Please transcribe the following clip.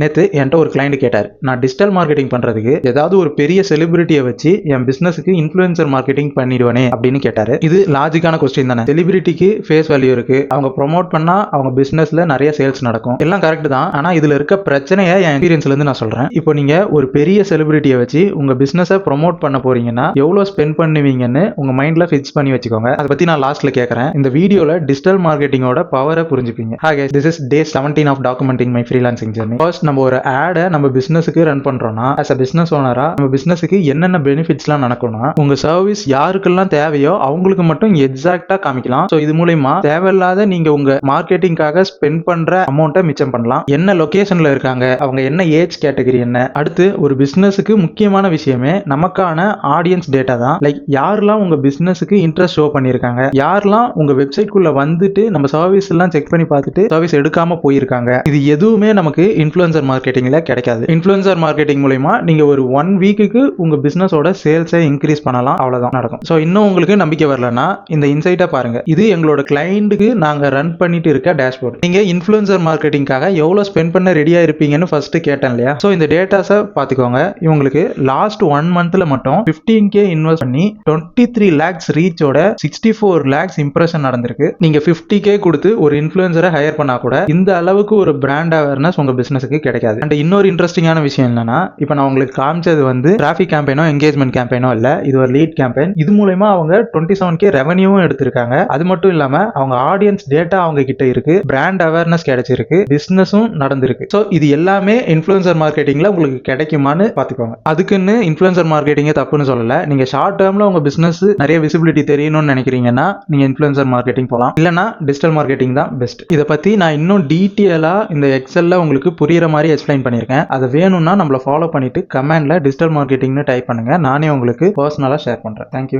நேத்து என்கிட்ட ஒரு கிளைண்ட் கேட்டார், நான் டிஜிட்டல் மார்க்கெட்டிங் பண்றதுக்கு ஏதாவது ஒரு பெரிய செலிபிரிட்டியை வச்சு என் பிசினஸுக்கு இன்ஃப்ளூயன்சர் மார்க்கெட்டிங் பண்ணிடுவேனே அப்படின்னு கேட்டாரு. இது லாஜிக்கான கொஸ்டின் தானே. செலிபிரிட்டிக்கு ஃபேஸ் வேல்யூ இருக்கு, அவங்க ப்ரொமோட் பண்ணா அவங்க பிசினஸ்ல நிறைய சேல்ஸ் நடக்கும், எல்லாம் கரெக்ட் தான். ஆனா இதுல இருக்க பிரச்சனையை என் எக்ஸ்பீரியன்ஸ்ல இருந்து நான் சொல்றேன். இப்போ நீங்க ஒரு பெரிய செலிபிரிட்டியை வச்சு உங்க பிசினஸை ப்ரொமோட் பண்ண போறீங்கன்னா எவ்வளவு ஸ்பெண்ட் பண்ணுவீங்கன்னு உங்க மைண்ட்ல ஃபிக்ஸ் பண்ணி வச்சுக்கோங்க. அதை பத்தி நான் லாஸ்ட்ல கேட்கறேன். இந்த வீடியோல டிஜிட்டல் மார்க்கெட்டிங்கோட பவரை புரிஞ்சுப்பீங்க. Hi guys, this is day 17 of documenting my freelancing journey. First நம்ம ஒரு ஆடை நம்ம பிசினஸுக்கு ரன் பண்றோம்னா as a business ஓனரா நம்ம பிசினஸுக்கு என்னென்ன பெனிஃபிட்ஸ்லாம் நடக்கும்னா உங்க சர்வீஸ் யாருக்கெல்லாம் தேவையோ அவங்களுக்கு மட்டும் எக்ஸாக்ட்டா காமிக்கலாம். ஸோ இது மூலமா தேவையில்லாத நீங்க உங்க மார்க்கெட்டிங்காக ஸ்பெண்ட் பண்ற அமௌண்ட்டை மிச்சம் பண்ணலாம். என்ன லொகேஷன்ல இருக்காங்க, அவங்க என்ன ஏஜ் கேட்டகரி என்ன. அடுத்து ஒரு பிசினஸுக்கு முக்கியமான விஷயமே நமக்கான ஆடியன்ஸ் டேட்டா தான். லைக் யாரெல்லாம் உங்க பிசினஸுக்கு இன்ட்ரெஸ்ட் ஷோ பண்ணியிருக்காங்க, யாரெல்லாம் உங்க வெப்சைட் குள்ள வந்துட்டு நம்ம சர்வீஸ் எல்லாம் செக் பண்ணி பார்த்துட்டு சர்வீஸ் எடுக்காம போயிருக்காங்க. இது எதுவுமே நமக்கு இன்ஃப்ளூயன்சர் மார்க்கெட்டிங்ல கிடைக்காது. இன்ஃப்ளூயன்சர் மார்க்கெட்டிங் மூலமா நீங்க ஒரு 1 வீக்குக்கு உங்க பிசினஸோட சேல்ஸை இன்க்ரீஸ் பண்ணலாம். அவ்வளவுதான் நடக்கும். ஸோ இன்னும் உங்களுக்கு நம்பிக்கை வரலன்னா இந்த இன்சைட்டை பாருங்க. இது எங்களோட கிளைண்ட்டுக்கு நாங்க ரன் பண்ணிட்டு இருக்க டேஷ்போர்ட். நீங்க இன்ஃப்ளூயன்சர் மார்க்கெட்டிங்காக எவ்வளவு ஸ்பெண்ட் பண்ண ரெடியா இருப்பீங்கன்னு ஃபர்ஸ்ட் கேட்டேன் இல்லையா. ஸோ இந்த டேட்டாஸை பாத்துக்கோங்க. இவங்களுக்கு லாஸ்ட் 1 மந்த்ல மட்டும் 15K இன்வெஸ்ட் பண்ணி 23 lakhs ரீச்சோட 64 lakhs இம்ப்ரெஷன் நடந்திருக்கு. நீங்க 50K கொடுத்து ஒரு இன்ஃப்ளூயன்சரை ஹையர் பண்ணா கூட இந்த அளவுக்கு ஒரு பிராண்ட் அவேர்னஸ் உங்க பிசினஸுக்கு கிடைக்காது. அண்ட் இன்னொரு இன்ட்ரெஸ்டிங்கான விஷயம் என்னன்னா, இப்போ நான் உங்களுக்கு காமிச்சது வந்து டிராஃபிக் கேம்பெயினோ என்கேஜ்மெண்ட் கேம்பெயினோ இல்ல, இது ஒரு லீட் கேம்பெயின். இது மூலமா அவங்க 27K ரெவன்யூவும் எடுத்திருக்காங்க. அது மட்டும் இல்லாம அவங்க ஆடியன்ஸ் டேட்டா அவங்க கிட்ட இருக்கு, பிராண்ட் அவேர்னஸ் கிடைச்சிருக்கு, பிசினஸும் நடந்திருக்கு. ஸோ இது எல்லாமே இன்ஃப்ளூயன்சர் மார்க்கெட்டிங்ல உங்களுக்கு கிடைக்குமான்னு பாத்துக்கோங்க. அதுக்குன்னு இன்ஃப்ளூயன்சர் மார்க்கெட்டிங்கே தப்புன்னு சொல்லல. நீங்க ஷார்ட் டேர்ம்ல உங்க பிசினஸ் நிறைய விசிபிலிட்டி தெரியணும்னு நினைக்கிறீங்கன்னா நீங்க இன்ஃப்ளூயன்சர் மார்க்கெட்டிங் போகலாம். இல்லனா டிஜிட்டல் மார்க்கெட்டிங் தான் பெஸ்ட். இதை பத்தி நான் இன்னும் டீட்டெயிலா இந்த எக்ஸல்ல உங்களுக்கு புரியுற மாதிரி எக்ஸ்பிளைன் பண்ணியிருக்கேன். அதை வேணும்னா நம்மள ஃபாலோ பண்ணிட்டு கமெண்ட்ல டிஜிட்டல் மார்க்கெட்டிங்னு டைப் பண்ணுங்க. நானே உங்களுக்கு பர்சனலா ஷேர் பண்றேன். தேங்க்யூ.